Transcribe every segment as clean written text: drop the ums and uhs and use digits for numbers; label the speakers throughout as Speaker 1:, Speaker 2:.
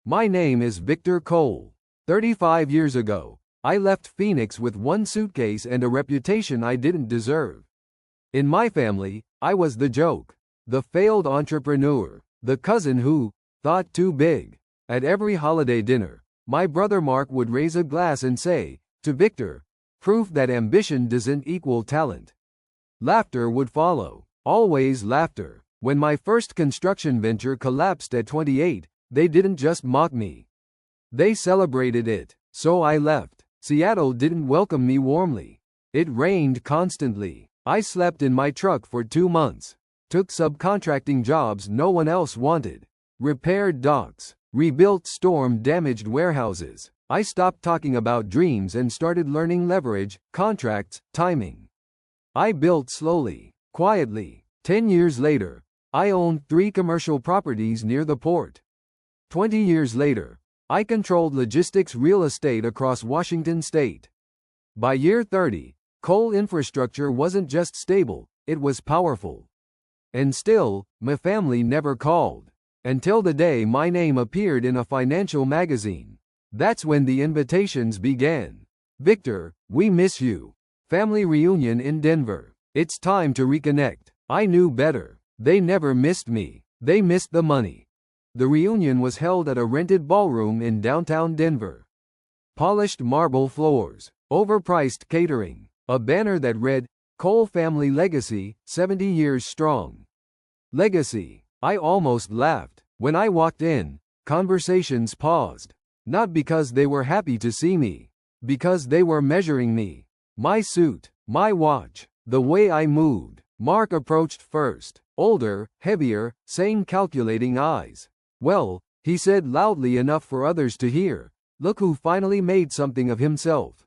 Speaker 1: My name is Victor Cole. 35 years ago, I left Phoenix with one suitcase and a reputation I didn't deserve. In my family, I was the joke, the failed entrepreneur, the cousin who thought too big. At every holiday dinner, my brother Mark would raise a glass and say, "To Victor, proof that ambition doesn't equal talent." Laughter would follow. Always laughter. When my first construction venture collapsed at 28, they didn't just mock me. They celebrated it. So I left. Seattle didn't welcome me warmly. It rained constantly. I slept in my truck for 2 months. Took subcontracting jobs no one else wanted. Repaired docks. Rebuilt storm-damaged warehouses. I stopped talking about dreams and started learning leverage, contracts, timing. I built slowly, quietly. 10 years later, I owned 3 commercial properties near the port. 20 years later, I controlled logistics real estate across Washington state. By year 30, coal infrastructure wasn't just stable, it was powerful. And still, my family never called. Until the day my name appeared in a financial magazine. That's when the invitations began. "Victor, we miss you. Family reunion in Denver. It's time to reconnect." I knew better. They never missed me. They missed the money. The reunion was held at a rented ballroom in downtown Denver. Polished marble floors, overpriced catering, a banner that read, "Cole Family Legacy, 70 years strong." Legacy. I almost laughed. When I walked in, conversations paused. Not because they were happy to see me. Because they were measuring me. My suit, my watch, the way I moved. Mark approached first. Older, heavier, same calculating eyes. "Well," he said loudly enough for others to hear, "look who finally made something of himself."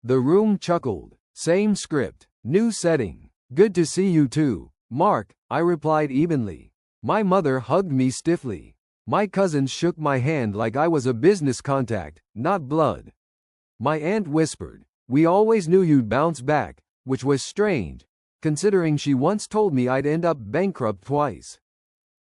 Speaker 1: The room chuckled. Same script, new setting. "Good to see you too, Mark," I replied evenly. My mother hugged me stiffly. My cousins shook my hand like I was a business contact, not blood. My aunt whispered, "We always knew you'd bounce back," which was strange, considering she once told me I'd end up bankrupt twice.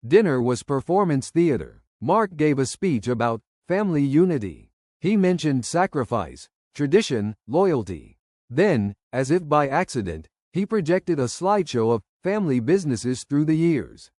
Speaker 1: Dinner was performance theater. Mark gave a speech about family unity. He mentioned sacrifice, tradition, loyalty. Then, as if by accident, he projected a slideshow of family businesses through the years.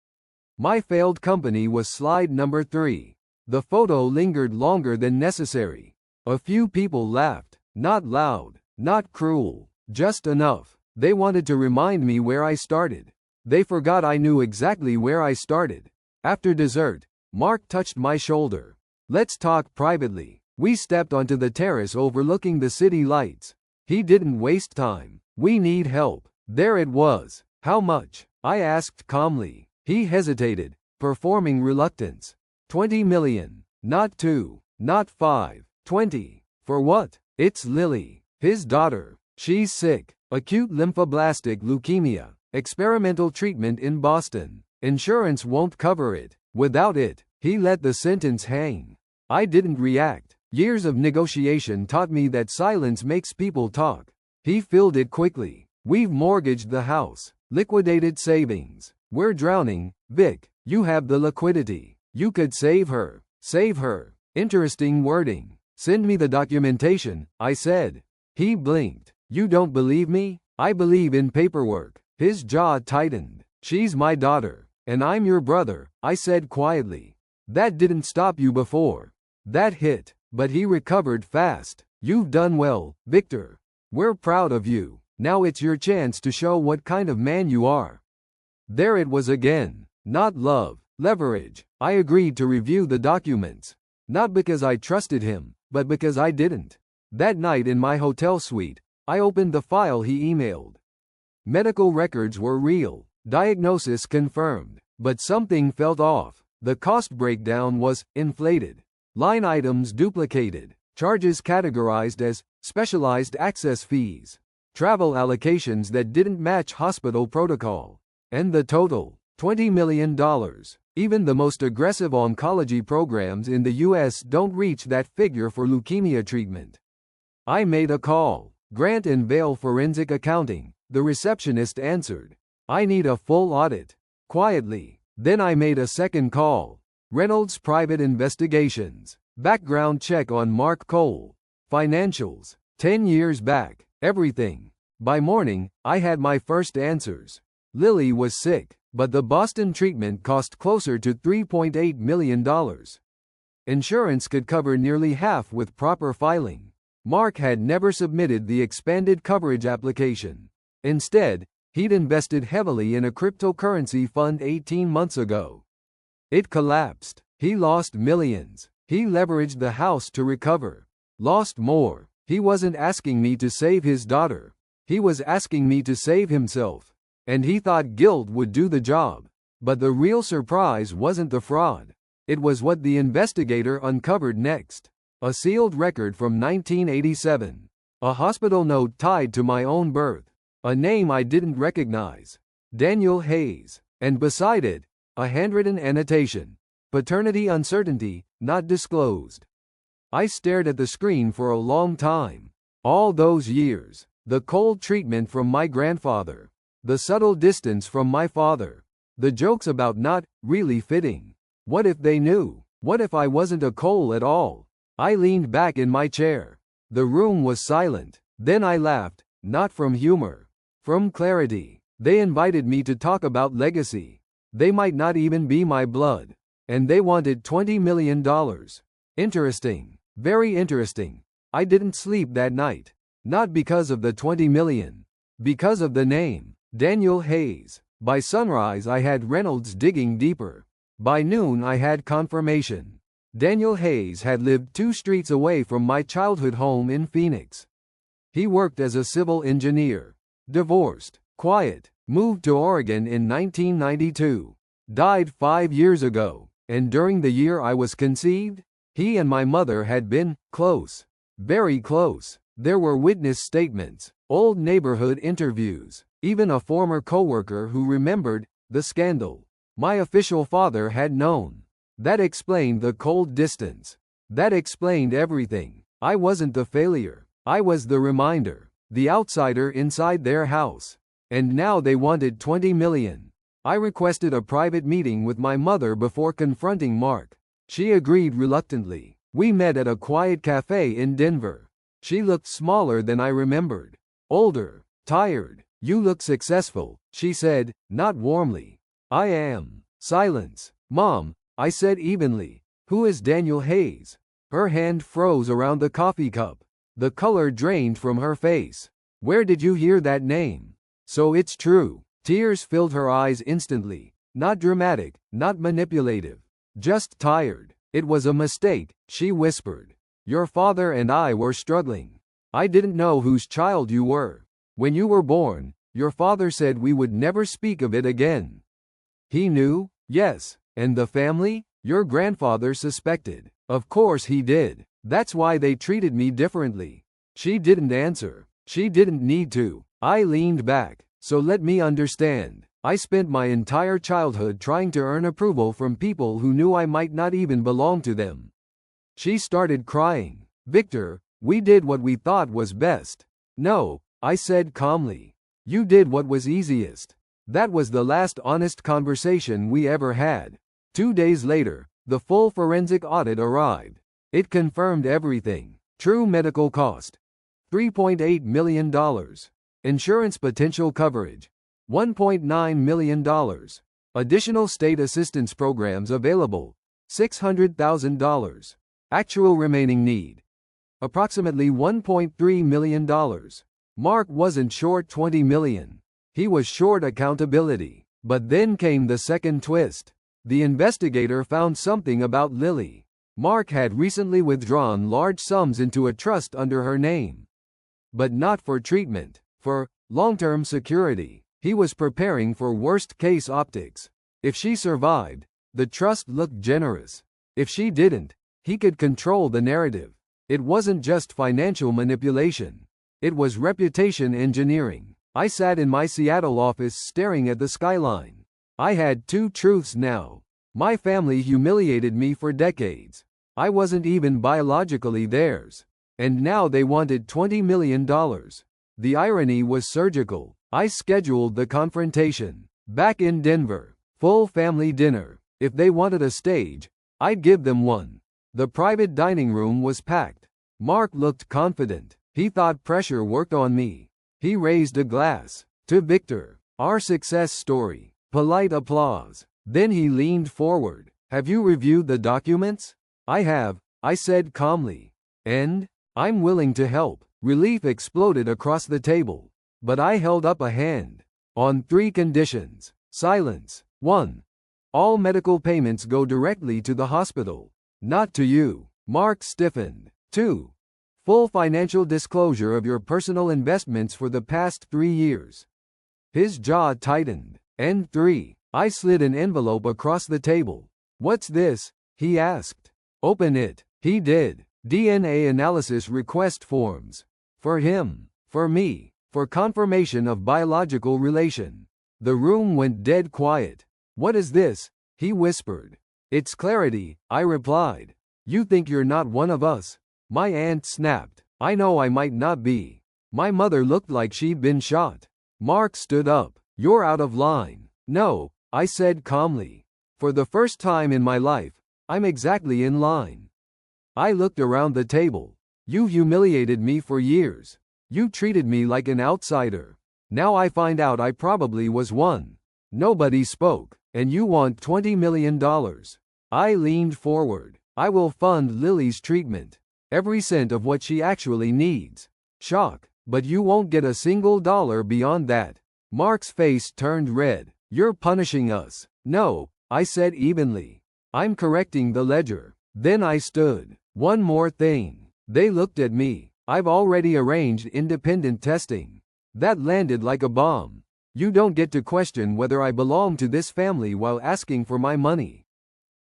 Speaker 1: My failed company was slide number 3. The photo lingered longer than necessary. A few people laughed, not loud, not cruel, just enough. They wanted to remind me where I started. They forgot I knew exactly where I started. After dessert, Mark touched my shoulder. "Let's talk privately." We stepped onto the terrace overlooking the city lights. He didn't waste time. "We need help." There it was. "How much?" I asked calmly. He hesitated, performing reluctance. 20 million. Not 2. Not 5. 20. For what? It's Lily. His daughter. She's sick. Acute lymphoblastic leukemia. Experimental treatment in Boston. Insurance won't cover it. Without it, he let the sentence hang. I didn't react. Years of negotiation taught me that silence makes people talk. He filled it quickly. "We've mortgaged the house. Liquidated savings. We're drowning. Vic, you have the liquidity. You could save her." Save her. Interesting wording. "Send me the documentation," I said. He blinked. "You don't believe me?" "I believe in paperwork." His jaw tightened. "She's my daughter. And I'm your brother," I said quietly. "That didn't stop you before." That hit. But he recovered fast. "You've done well, Victor. We're proud of you. Now it's your chance to show what kind of man you are." There it was again. Not love, leverage. I agreed to review the documents. Not because I trusted him, but because I didn't. That night in my hotel suite, I opened the file he emailed. Medical records were real. Diagnosis confirmed. But something felt off. The cost breakdown was inflated. Line items duplicated. Charges categorized as specialized access fees. Travel allocations that didn't match hospital protocol. And the total, $20 million. Even the most aggressive oncology programs in the US don't reach that figure for leukemia treatment. I made a call. "Grant and Vale Forensic Accounting," the receptionist answered. "I need a full audit." Quietly. Then I made a second call. Reynolds Private Investigations. Background check on Mark Cole. Financials. 10 years back. Everything. By morning, I had my first answers. Lily was sick, but the Boston treatment cost closer to $3.8 million. Insurance could cover nearly half with proper filing. Mark had never submitted the expanded coverage application. Instead, he'd invested heavily in a cryptocurrency fund 18 months ago. It collapsed. He lost millions. He leveraged the house to recover. Lost more. He wasn't asking me to save his daughter. He was asking me to save himself. And he thought guilt would do the job. But the real surprise wasn't the fraud. It was what the investigator uncovered next. A sealed record from 1987. A hospital note tied to my own birth. A name I didn't recognize. Daniel Hayes. And beside it, a handwritten annotation. Paternity uncertainty, not disclosed. I stared at the screen for a long time. All those years. The cold treatment from my grandfather. The subtle distance from my father. The jokes about not really fitting. What if they knew? What if I wasn't a Cole at all? I leaned back in my chair. The room was silent. Then I laughed, not from humor. From clarity. They invited me to talk about legacy. They might not even be my blood. And they wanted $20 million. Interesting. Very interesting. I didn't sleep that night. Not because of the $20 million. Because of the name. Daniel Hayes. By sunrise I had Reynolds digging deeper. By noon I had confirmation. Daniel Hayes had lived 2 streets away from my childhood home in Phoenix. He worked as a civil engineer. Divorced. Quiet. Moved to Oregon in 1992. Died 5 years ago. And during the year I was conceived, he and my mother had been close. Very close. There were witness statements, old neighborhood interviews, even a former coworker who remembered the scandal. My official father had known. That explained the cold distance. That explained everything. I wasn't the failure. I was the reminder. The outsider inside their house. And now they wanted $20 million. I requested a private meeting with my mother before confronting Mark. She agreed reluctantly. We met at a quiet cafe in Denver. She looked smaller than I remembered. Older. Tired. You look successful, she said, not warmly. I am. Silence. Mom, I said evenly. Who is Daniel Hayes? Her hand froze around the coffee cup. The color drained from her face. Where did you hear that name? So it's true. Tears filled her eyes instantly. Not dramatic, not manipulative. Just tired. It was a mistake, she whispered. Your father and I were struggling. I didn't know whose child you were. When you were born, your father said we would never speak of it again. He knew? Yes. And the family? Your grandfather suspected. Of course he did. That's why they treated me differently. She didn't answer. She didn't need to. I leaned back. So let me understand. I spent my entire childhood trying to earn approval from people who knew I might not even belong to them. She started crying. Victor, we did what we thought was best. No, I said calmly. You did what was easiest. That was the last honest conversation we ever had. 2 days later, the full forensic audit arrived. It confirmed everything. True medical cost. $3.8 million. Insurance potential coverage. $1.9 million. Additional state assistance programs available. $600,000. Actual remaining need. Approximately $1.3 million. Mark wasn't short $20 million. He was short accountability. But then came the second twist. The investigator found something about Lily. Mark had recently withdrawn large sums into a trust under her name. But not for treatment. For long-term security. He was preparing for worst-case optics. If she survived, the trust looked generous. If she didn't, he could control the narrative. It wasn't just financial manipulation. It was reputation engineering. I sat in my Seattle office staring at the skyline. I had 2 truths now. My family humiliated me for decades. I wasn't even biologically theirs. And now they wanted $20 million. The irony was surgical. I scheduled the confrontation. Back in Denver. Full family dinner. If they wanted a stage, I'd give them one. The private dining room was packed. Mark looked confident. He thought pressure worked on me. He raised a glass. To Victor, our success story. Polite applause. Then he leaned forward. Have you reviewed the documents? I have, I said calmly. And? I'm willing to help. Relief exploded across the table. But I held up a hand. On 3 conditions. Silence. 1. All medical payments go directly to the hospital. Not to you. Mark stiffened. 2. Full financial disclosure of your personal investments for the past 3 years. His jaw tightened. And 3. I slid an envelope across the table. What's this? He asked. Open it. He did. DNA analysis request forms. For him. For me. For confirmation of biological relation. The room went dead quiet. What is this? He whispered. It's clarity, I replied. You think you're not one of us? My aunt snapped. I know I might not be. My mother looked like she'd been shot. Mark stood up. You're out of line. No, I said calmly. For the first time in my life, I'm exactly in line. I looked around the table. You humiliated me for years. You treated me like an outsider. Now I find out I probably was one. Nobody spoke, and you want $20 million. I leaned forward. I will fund Lily's treatment. Every cent of what she actually needs. Shock, but you won't get a single dollar beyond that. Mark's face turned red. You're punishing us. No, I said evenly. I'm correcting the ledger. Then I stood. One more thing. They looked at me. I've already arranged independent testing. That landed like a bomb. You don't get to question whether I belong to this family while asking for my money.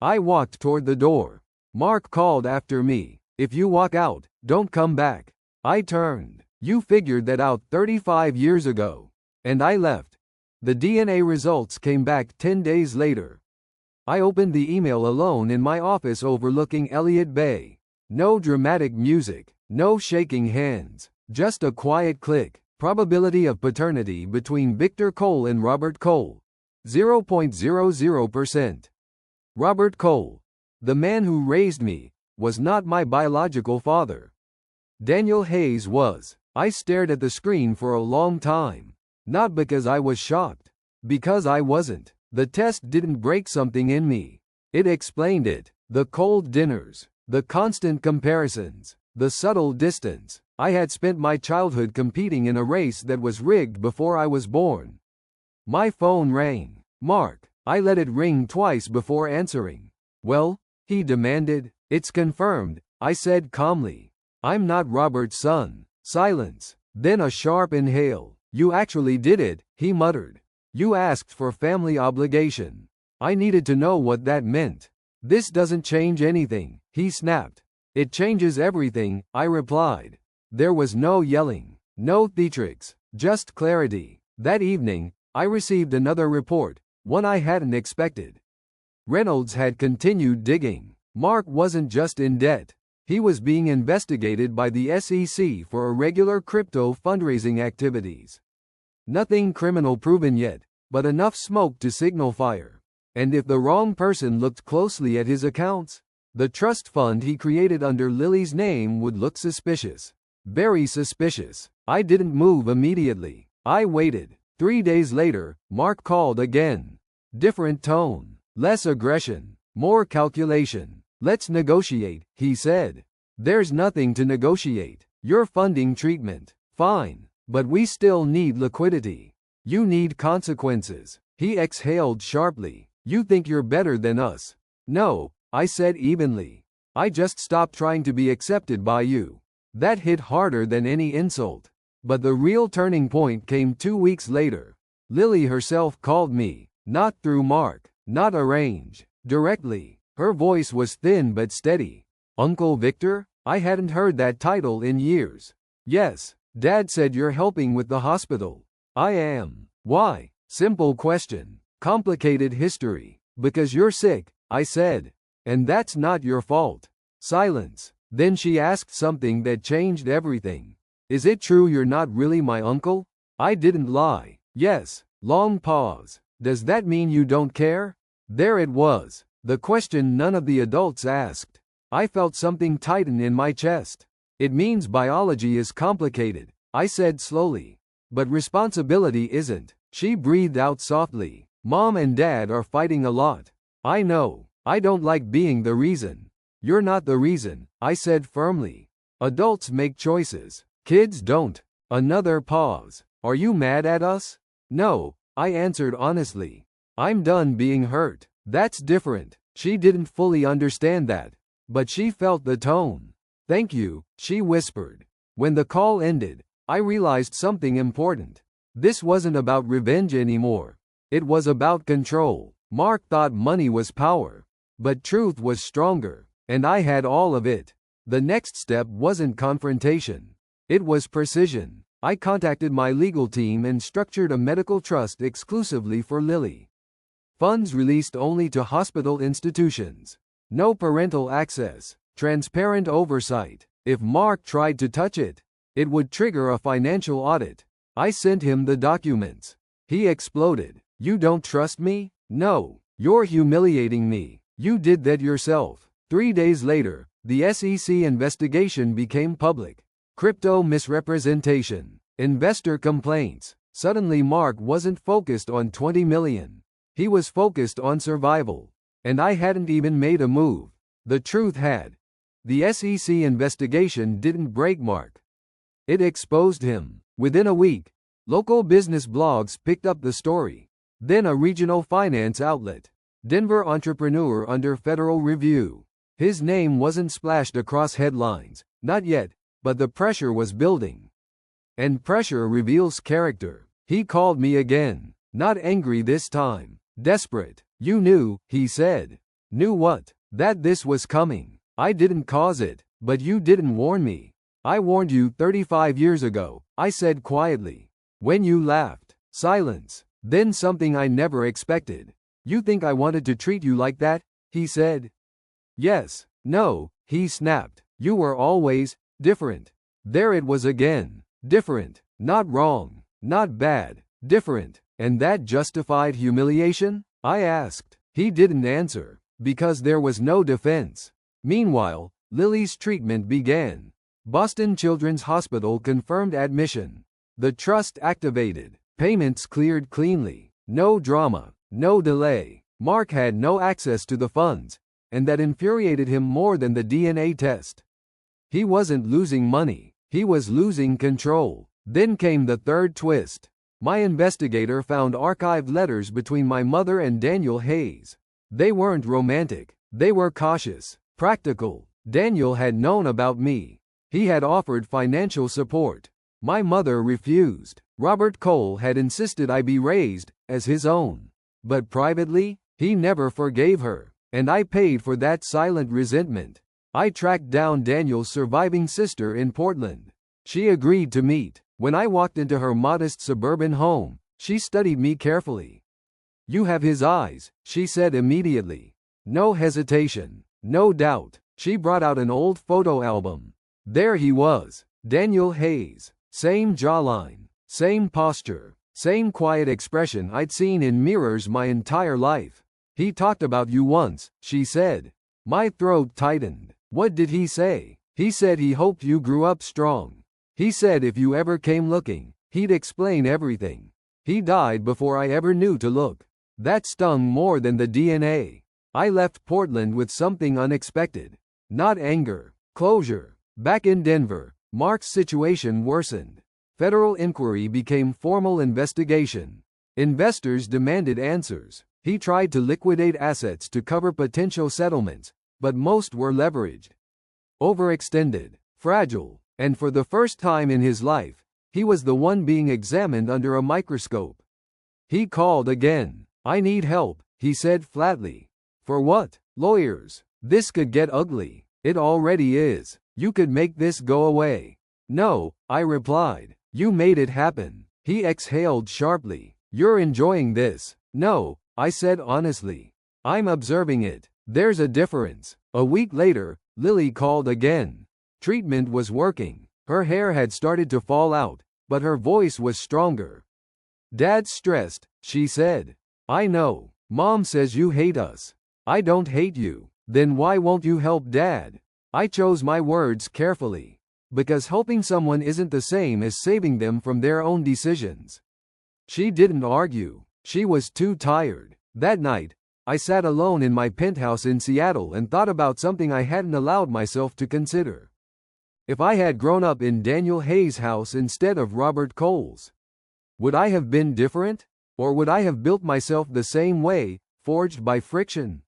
Speaker 1: I walked toward the door. Mark called after me. If you walk out, don't come back. I turned. You figured that out 35 years ago. And I left. The DNA results came back 10 days later. I opened the email alone in my office overlooking Elliott Bay. No dramatic music, no shaking hands, just a quiet click. Probability of paternity between Victor Cole and Robert Cole. 0.00%. Robert Cole, the man who raised me, was not my biological father. Daniel Hayes was. I stared at the screen for a long time. Not because I was shocked. Because I wasn't. The test didn't break something in me. It explained it. The cold dinners. The constant comparisons. The subtle distance. I had spent my childhood competing in a race that was rigged before I was born. My phone rang. Mark. I let it ring twice before answering. Well? He demanded. It's confirmed, I said calmly. I'm not Robert's son. Silence. Then a sharp inhale. You actually did it, he muttered. You asked for family obligation. I needed to know what that meant. This doesn't change anything, he snapped. It changes everything, I replied. There was no yelling, no theatrics, just clarity. That evening, I received another report, one I hadn't expected. Reynolds had continued digging. Mark wasn't just in debt. He was being investigated by the SEC for irregular crypto fundraising activities. Nothing criminal proven yet, but enough smoke to signal fire. And if the wrong person looked closely at his accounts, the trust fund he created under Lily's name would look suspicious. Very suspicious. I didn't move immediately. I waited. 3 days later, Mark called again. Different tone. Less aggression. More calculation. Let's negotiate, he said. There's nothing to negotiate. You're funding treatment. Fine. But we still need liquidity. You need consequences. He exhaled sharply. You think you're better than us. No, I said evenly. I just stopped trying to be accepted by you. That hit harder than any insult. But the real turning point came 2 weeks later. Lily herself called me. Not through Mark. Not arranged. Directly. Her voice was thin but steady. Uncle Victor? I hadn't heard that title in years. Yes, Dad said you're helping with the hospital. I am. Why? Simple question. Complicated history. Because you're sick, I said. And that's not your fault. Silence. Then she asked something that changed everything. Is it true you're not really my uncle? I didn't lie. Yes. Long pause. Does that mean you don't care? There it was. The question none of the adults asked. I felt something tighten in my chest. It means biology is complicated, I said slowly. But responsibility isn't. She breathed out softly. Mom and Dad are fighting a lot. I know. I don't like being the reason. You're not the reason, I said firmly. Adults make choices. Kids don't. Another pause. Are you mad at us? No, I answered honestly. I'm done being hurt. That's different. She didn't fully understand that, but she felt the tone. Thank you, she whispered. When the call ended, I realized something important. This wasn't about revenge anymore. It was about control. Mark thought money was power, but truth was stronger, and I had all of it. The next step wasn't confrontation. It was precision. I contacted my legal team and structured a medical trust exclusively for Lily. Funds released only to hospital institutions. No parental access. Transparent oversight. If Mark tried to touch it, it would trigger a financial audit. I sent him the documents. He exploded. You don't trust me? No. You're humiliating me. You did that yourself. 3 days later, the SEC investigation became public. Crypto misrepresentation. Investor complaints. Suddenly Mark wasn't focused on 20 million. He was focused on survival. And I hadn't even made a move. The truth had. The SEC investigation didn't break Mark. It exposed him. Within a week, local business blogs picked up the story. Then a regional finance outlet. Denver entrepreneur under federal review. His name wasn't splashed across headlines. Not yet, but the pressure was building. And pressure reveals character. He called me again. Not angry this time. Desperate. You knew, he said. Knew what? That this was coming. I didn't cause it, but you didn't warn me. I warned you 35 years ago, I said quietly. When you laughed. Silence. Then something I never expected. You think I wanted to treat you like that? He said. Yes. No, he snapped. You were always different. There it was again. Different. Not wrong. Not bad. Different. And that justified humiliation? I asked. He didn't answer, because there was no defense. Meanwhile, Lily's treatment began. Boston Children's Hospital confirmed admission. The trust activated. Payments cleared cleanly. No drama. No delay. Mark had no access to the funds, and that infuriated him more than the DNA test. He wasn't losing money. He was losing control. Then came the third twist. My investigator found archived letters between my mother and Daniel Hayes. They weren't romantic. They were cautious, practical. Daniel had known about me. He had offered financial support. My mother refused. Robert Cole had insisted I be raised as his own. But privately, he never forgave her. And I paid for that silent resentment. I tracked down Daniel's surviving sister in Portland. She agreed to meet. When I walked into her modest suburban home, she studied me carefully. You have his eyes, she said immediately. No hesitation, no doubt. She brought out an old photo album. There he was, Daniel Hayes. Same jawline, same posture, same quiet expression I'd seen in mirrors my entire life. He talked about you once, she said. My throat tightened. What did he say? He said he hoped you grew up strong. He said if you ever came looking, he'd explain everything. He died before I ever knew to look. That stung more than the DNA. I left Portland with something unexpected. Not anger, closure. Back in Denver, Mark's situation worsened. Federal inquiry became formal investigation. Investors demanded answers. He tried to liquidate assets to cover potential settlements, but most were leveraged. Overextended, fragile. And for the first time in his life, he was the one being examined under a microscope. He called again. I need help, he said flatly. For what? Lawyers. This could get ugly. It already is. You could make this go away. No, I replied. You made it happen. He exhaled sharply. You're enjoying this. No, I said honestly. I'm observing it. There's a difference. A week later, Lily called again. Treatment was working. Her hair had started to fall out, but her voice was stronger. Dad's stressed, she said. I know. Mom says you hate us. I don't hate you. Then why won't you help Dad? I chose my words carefully. Because helping someone isn't the same as saving them from their own decisions. She didn't argue. She was too tired. That night, I sat alone in my penthouse in Seattle and thought about something I hadn't allowed myself to consider. If I had grown up in Daniel Hayes' house instead of Robert Cole's, would I have been different? Or would I have built myself the same way, forged by friction?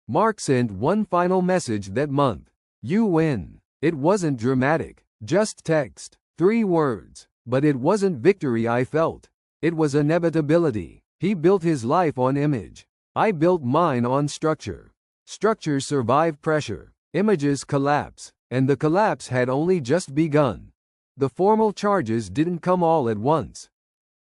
Speaker 1: Mark sent one final message that month. You win. It wasn't dramatic, just text, 3 words. But it wasn't victory I felt. It was inevitability. He built his life on image. I built mine on structure. Structures survive pressure. Images collapse. And the collapse had only just begun. The formal charges didn't come all at once.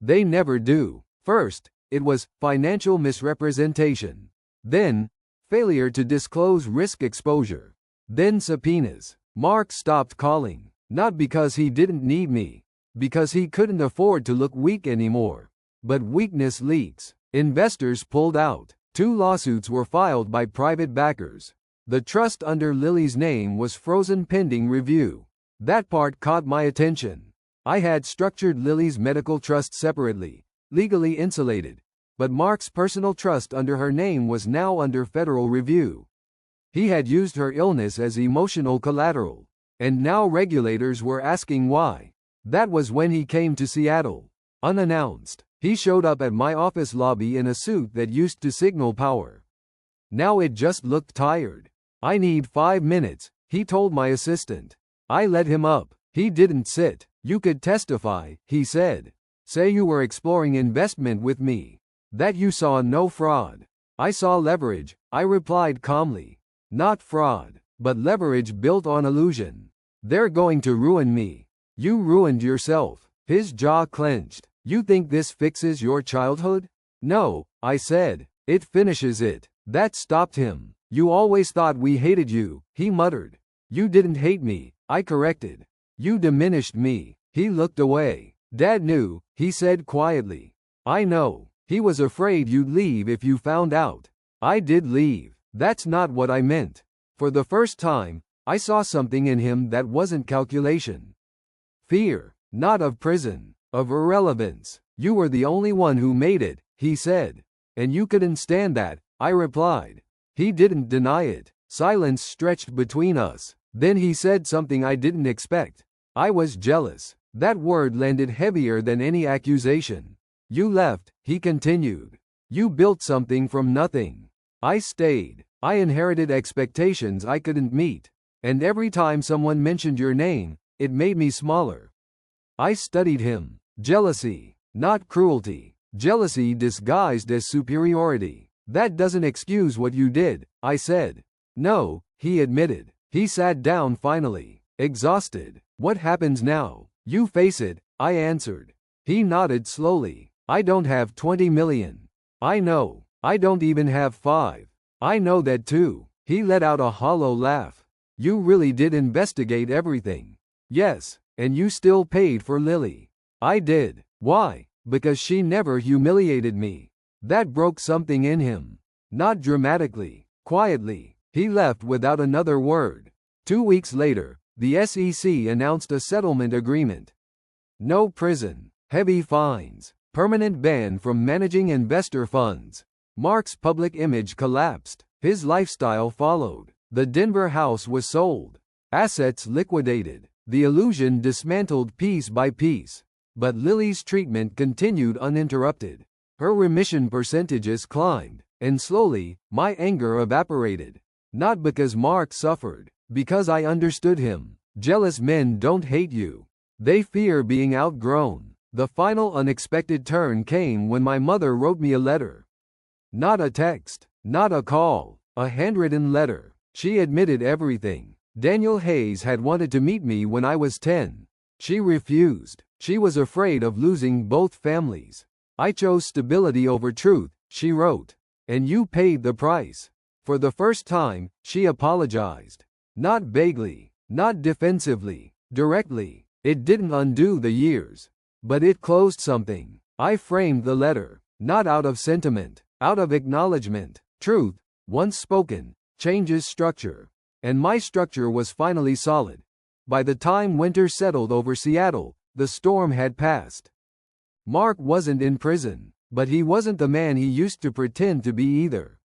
Speaker 1: They never do. First, it was financial misrepresentation. Then, failure to disclose risk exposure. Then subpoenas. Mark stopped calling. Not because he didn't need me. Because he couldn't afford to look weak anymore. But weakness leaks. Investors pulled out. 2 lawsuits were filed by private backers. The trust under Lily's name was frozen pending review. That part caught my attention. I had structured Lily's medical trust separately, legally insulated, but Mark's personal trust under her name was now under federal review. He had used her illness as emotional collateral, and now regulators were asking why. That was when he came to Seattle. Unannounced, he showed up at my office lobby in a suit that used to signal power. Now it just looked tired. I need 5 minutes, he told my assistant. I let him up. He didn't sit. You could testify, he said. Say you were exploring investment with me. That you saw no fraud. I saw leverage, I replied calmly. Not fraud, but leverage built on illusion. They're going to ruin me. You ruined yourself. His jaw clenched. You think this fixes your childhood? No, I said. It finishes it. That stopped him. You always thought we hated you, he muttered. You didn't hate me, I corrected. You diminished me. He looked away. Dad knew, he said quietly. I know. He was afraid you'd leave if you found out. I did leave. That's not what I meant. For the first time, I saw something in him that wasn't calculation. Fear, not of prison, of irrelevance. You were the only one who made it, he said. And you couldn't stand that, I replied. He didn't deny it. Silence stretched between us. Then he said something I didn't expect. I was jealous. That word landed heavier than any accusation. You left, he continued. You built something from nothing. I stayed. I inherited expectations I couldn't meet. And every time someone mentioned your name, it made me smaller. I studied him. Jealousy, not cruelty. Jealousy disguised as superiority. That doesn't excuse what you did, I said. No, he admitted. He sat down finally, exhausted. What happens now? You face it, I answered. He nodded slowly. I don't have 20 million. I know. I don't even have 5. I know that too. He let out a hollow laugh. You really did investigate everything. Yes, and you still paid for Lily. I did. Why? Because she never humiliated me. That broke something in him. Not dramatically, quietly. He left without another word. 2 weeks later, the SEC announced a settlement agreement. No prison, heavy fines, permanent ban from managing investor funds. Mark's public image collapsed. His lifestyle followed. The Denver house was sold. Assets liquidated. The illusion dismantled piece by piece. But Lily's treatment continued uninterrupted. Her remission percentages climbed, and slowly, my anger evaporated. Not because Mark suffered, because I understood him. Jealous men don't hate you. They fear being outgrown. The final unexpected turn came when my mother wrote me a letter. Not a text, not a call, a handwritten letter. She admitted everything. Daniel Hayes had wanted to meet me when I was 10. She refused. She was afraid of losing both families. I chose stability over truth, she wrote. And you paid the price. For the first time, she apologized. Not vaguely, not defensively, directly. It didn't undo the years. But it closed something. I framed the letter, not out of sentiment, out of acknowledgement. Truth, once spoken, changes structure. And my structure was finally solid. By the time winter settled over Seattle, the storm had passed. Mark wasn't in prison, but he wasn't the man he used to pretend to be either.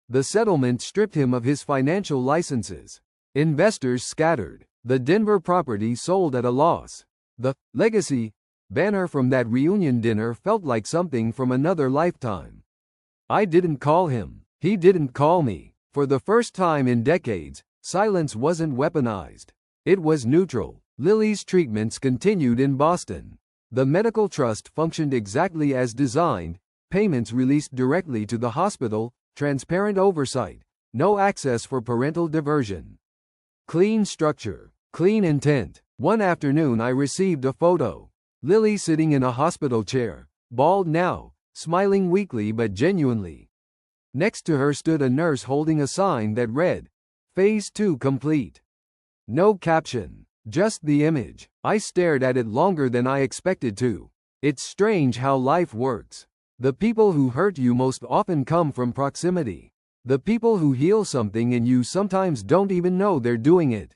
Speaker 1: The settlement stripped him of his financial licenses. Investors scattered. The Denver property sold at a loss. The legacy banner from that reunion dinner felt like something from another lifetime. I didn't call him. He didn't call me. For the first time in decades, silence wasn't weaponized. It was neutral. Lily's treatments continued in Boston. The medical trust functioned exactly as designed, payments released directly to the hospital, transparent oversight, no access for parental diversion. Clean structure, clean intent. One afternoon I received a photo. Lily sitting in a hospital chair, bald now, smiling weakly but genuinely. Next to her stood a nurse holding a sign that read, Phase 2 complete. No caption, just the image. I stared at it longer than I expected to. It's strange how life works. The people who hurt you most often come from proximity. The people who heal something in you sometimes don't even know they're doing it.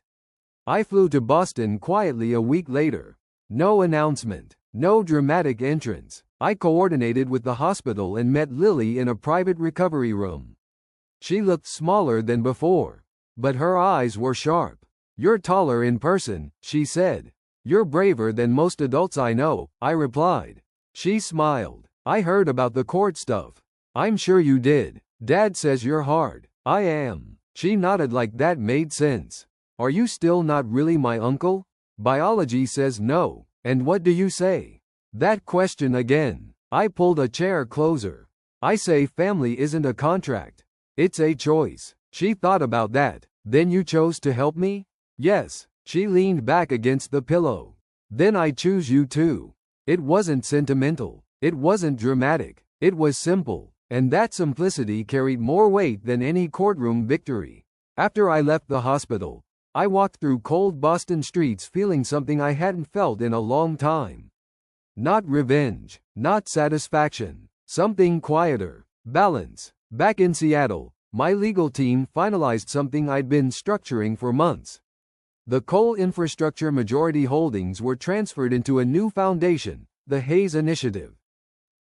Speaker 1: I flew to Boston quietly a week later. No announcement, no dramatic entrance. I coordinated with the hospital and met Lily in a private recovery room. She looked smaller than before, but her eyes were sharp. You're taller in person, she said. You're braver than most adults I know, I replied. She smiled. I heard about the court stuff. I'm sure you did. Dad says you're hard. I am. She nodded like that made sense. Are you still not really my uncle? Biology says no. And what do you say? That question again. I pulled a chair closer. I say family isn't a contract. It's a choice. She thought about that. Then you chose to help me? Yes. She leaned back against the pillow. Then I choose you too. It wasn't sentimental. It wasn't dramatic. It was simple. And that simplicity carried more weight than any courtroom victory. After I left the hospital, I walked through cold Boston streets feeling something I hadn't felt in a long time. Not revenge, not satisfaction, something quieter, balance. Back in Seattle, my legal team finalized something I'd been structuring for months. The coal infrastructure majority holdings were transferred into a new foundation, the Hayes Initiative.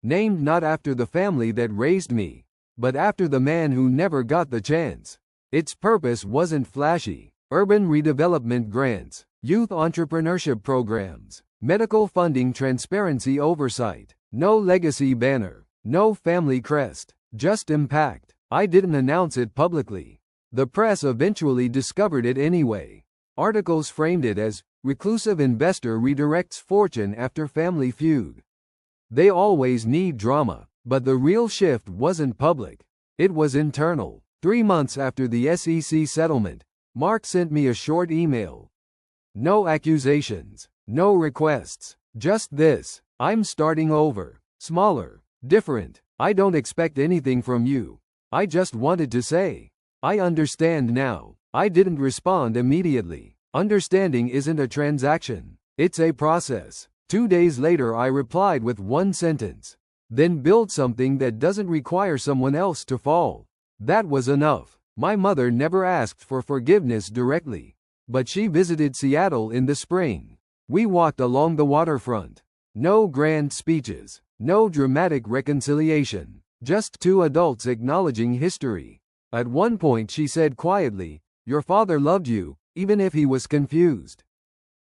Speaker 1: Named not after the family that raised me, but after the man who never got the chance. Its purpose wasn't flashy. Urban redevelopment grants, youth entrepreneurship programs, medical funding transparency oversight. No legacy banner, no family crest, just impact. I didn't announce it publicly. The press eventually discovered it anyway. Articles framed it as, reclusive investor redirects fortune after family feud. They always need drama, but the real shift wasn't public. It was internal. 3 months after the SEC settlement, Mark sent me a short email. No accusations, no requests, just this. I'm starting over. Smaller, different. I don't expect anything from you. I just wanted to say. I understand now. I didn't respond immediately. Understanding isn't a transaction. It's a process. 2 days later I replied with one sentence. Then build something that doesn't require someone else to fall. That was enough. My mother never asked for forgiveness directly. But she visited Seattle in the spring. We walked along the waterfront. No grand speeches. No dramatic reconciliation. Just 2 adults acknowledging history. At one point she said quietly, "Your father loved you, even if he was confused."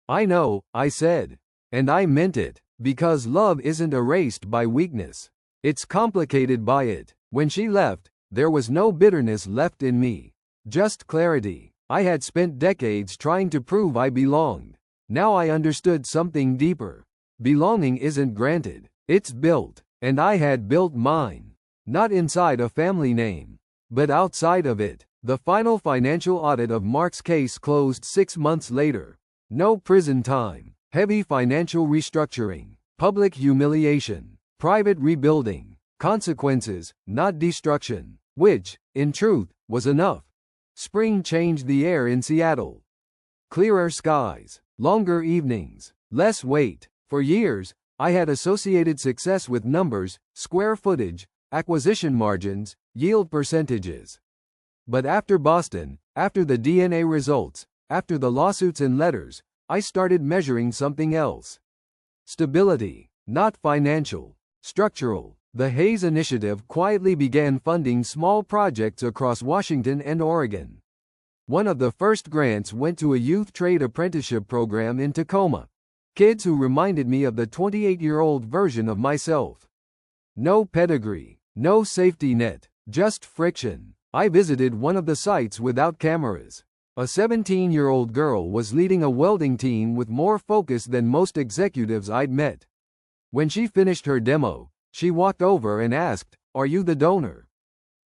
Speaker 1: I know, I said. And I meant it, because love isn't erased by weakness. It's complicated by it. When she left, there was no bitterness left in me. Just clarity. I had spent decades trying to prove I belonged. Now I understood something deeper. Belonging isn't granted. It's built. And I had built mine. Not inside a family name, but outside of it. The final financial audit of Mark's case closed 6 months later. No prison time. Heavy financial restructuring, public humiliation, private rebuilding, consequences, not destruction, which, in truth, was enough. Spring changed the air in Seattle. Clearer skies, longer evenings, less weight. For years, I had associated success with numbers, square footage, acquisition margins, yield percentages. But after Boston, after the DNA results, after the lawsuits and letters, I started measuring something else. Stability, not financial, structural. The Hayes Initiative quietly began funding small projects across Washington and Oregon. One of the first grants went to a youth trade apprenticeship program in Tacoma. Kids who reminded me of the 28-year-old version of myself. No pedigree, no safety net, just friction. I visited one of the sites without cameras. A 17-year-old girl was leading a welding team with more focus than most executives I'd met. When she finished her demo, she walked over and asked, "Are you the donor?"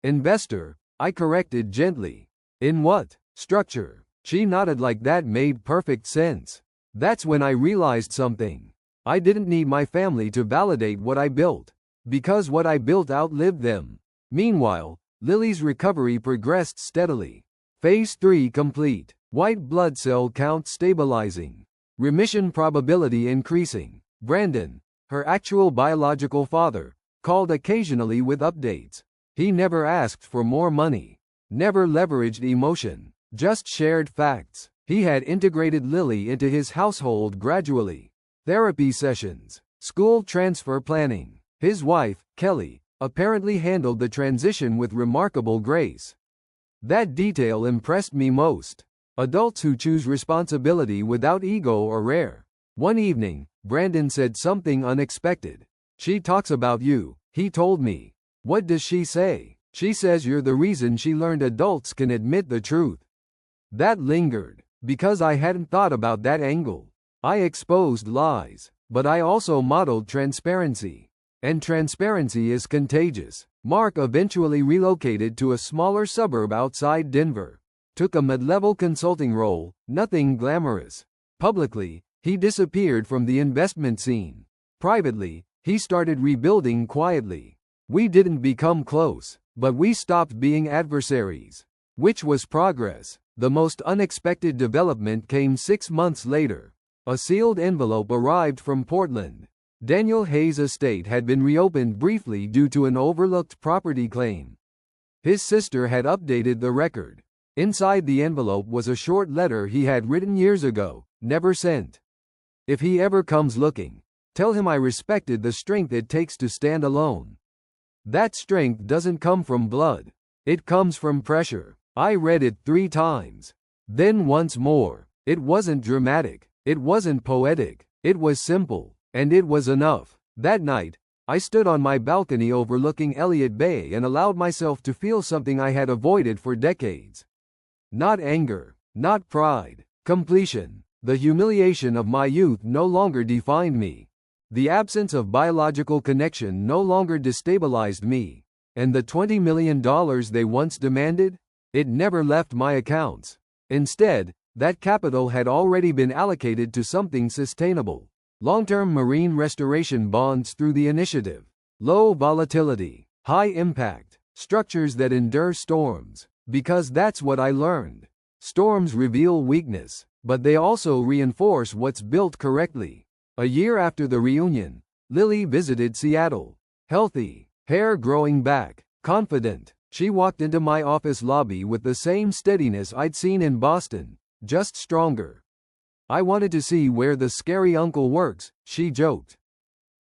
Speaker 1: "Investor," I corrected gently. "In what structure?" She nodded like that made perfect sense. That's when I realized something. I didn't need my family to validate what I built, because what I built outlived them. Meanwhile, Lily's recovery progressed steadily. Phase 3 complete. White blood cell count stabilizing. Remission probability increasing. Brandon, her actual biological father, called occasionally with updates. He never asked for more money. Never leveraged emotion. Just shared facts. He had integrated Lily into his household gradually. Therapy sessions. School transfer planning. His wife, Kelly, apparently handled the transition with remarkable grace. That detail impressed me most. Adults who choose responsibility without ego are rare. One evening, Brandon said something unexpected. "She talks about you," he told me. "What does she say?" "She says you're the reason she learned adults can admit the truth." That lingered, because I hadn't thought about that angle. I exposed lies, but I also modeled transparency. And transparency is contagious. Mark eventually relocated to a smaller suburb outside Denver. Took a mid-level consulting role, nothing glamorous. Publicly, he disappeared from the investment scene. Privately, he started rebuilding quietly. We didn't become close, but we stopped being adversaries. Which was progress. The most unexpected development came 6 months later. A sealed envelope arrived from Portland. Daniel Hayes' estate had been reopened briefly due to an overlooked property claim. His sister had updated the record. Inside the envelope was a short letter he had written years ago, never sent. "If he ever comes looking, tell him I respected the strength it takes to stand alone. That strength doesn't come from blood. It comes from pressure." I read it 3 times. Then once more. It wasn't dramatic. It wasn't poetic. It was simple. And it was enough. That night, I stood on my balcony overlooking Elliott Bay and allowed myself to feel something I had avoided for decades. Not anger. Not pride. Completion. The humiliation of my youth no longer defined me. The absence of biological connection no longer destabilized me. And the $20 million they once demanded? It never left my accounts. Instead, that capital had already been allocated to something sustainable. Long-term marine restoration bonds through the initiative. Low volatility, high impact, structures that endure storms. Because that's what I learned. Storms reveal weakness, but they also reinforce what's built correctly. A year after the reunion, Lily visited Seattle. Healthy, hair growing back, confident. She walked into my office lobby with the same steadiness I'd seen in Boston, just stronger. "I wanted to see where the scary uncle works," she joked.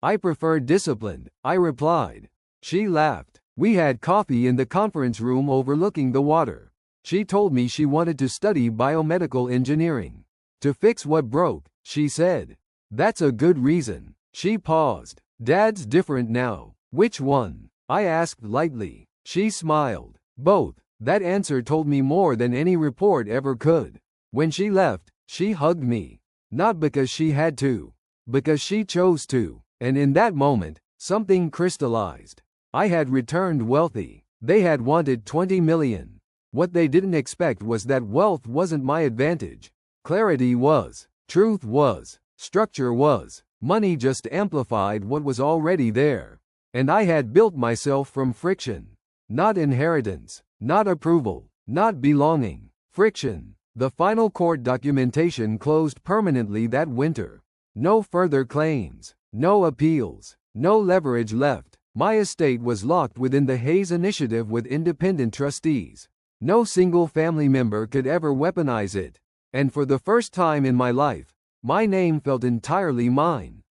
Speaker 1: "I prefer disciplined," I replied. She laughed. We had coffee in the conference room overlooking the water. She told me she wanted to study biomedical engineering. "To fix what broke," she said. "That's a good reason." She paused. "Dad's different now." "Which one?" I asked lightly. She smiled. "Both." That answer told me more than any report ever could. When she left, she hugged me. Not because she had to. Because she chose to. And in that moment, something crystallized. I had returned wealthy. They had wanted $20 million. What they didn't expect was that wealth wasn't my advantage. Clarity was. Truth was. Structure was. Money just amplified what was already there. And I had built myself from friction. Not inheritance. Not approval. Not belonging. Friction. The final court documentation closed permanently that winter. No further claims. No appeals. No leverage left. My estate was locked within the Hayes Initiative with independent trustees. No single family member could ever weaponize it. And for the first time in my life, my name felt entirely mine.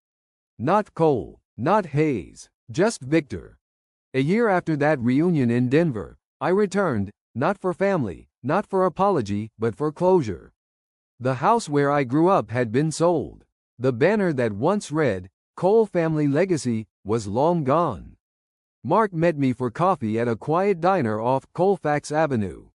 Speaker 1: Not Cole, not Hayes, just Victor. A year after that reunion in Denver, I returned, not for family, not for apology, but for closure. The house where I grew up had been sold. The banner that once read, Cole Family Legacy, was long gone. Mark met me for coffee at a quiet diner off Colfax Avenue.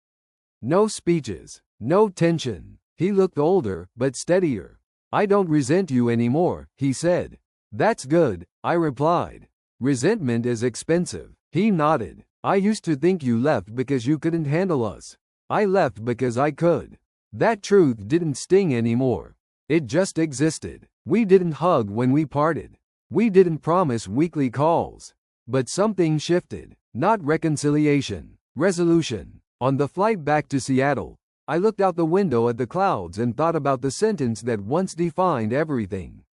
Speaker 1: No speeches, no tension. He looked older, but steadier. "I don't resent you anymore," he said. "That's good," I replied. "Resentment is expensive." He nodded. "I used to think you left because you couldn't handle us. I left because I could." That truth didn't sting anymore. It just existed. We didn't hug when we parted. We didn't promise weekly calls. But something shifted. Not reconciliation. Resolution. On the flight back to Seattle, I looked out the window at the clouds and thought about the sentence that once defined everything.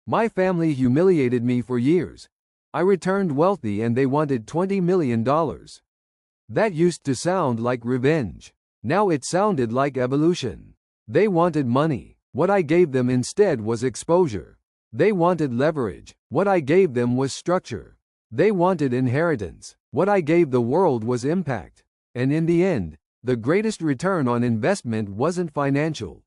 Speaker 1: My family humiliated me for years. I returned wealthy and they wanted $20 million. That used to sound like revenge. Now it sounded like evolution. They wanted money. What I gave them instead was exposure. They wanted leverage. What I gave them was structure. They wanted inheritance. What I gave the world was impact. And in the end, the greatest return on investment wasn't financial.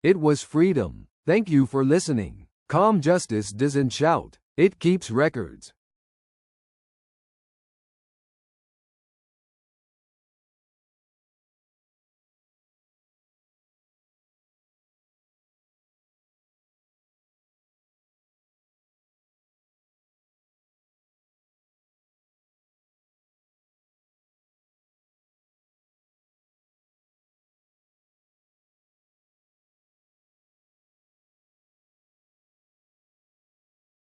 Speaker 1: It was freedom. Thank you for listening. Calm justice doesn't shout. It keeps records.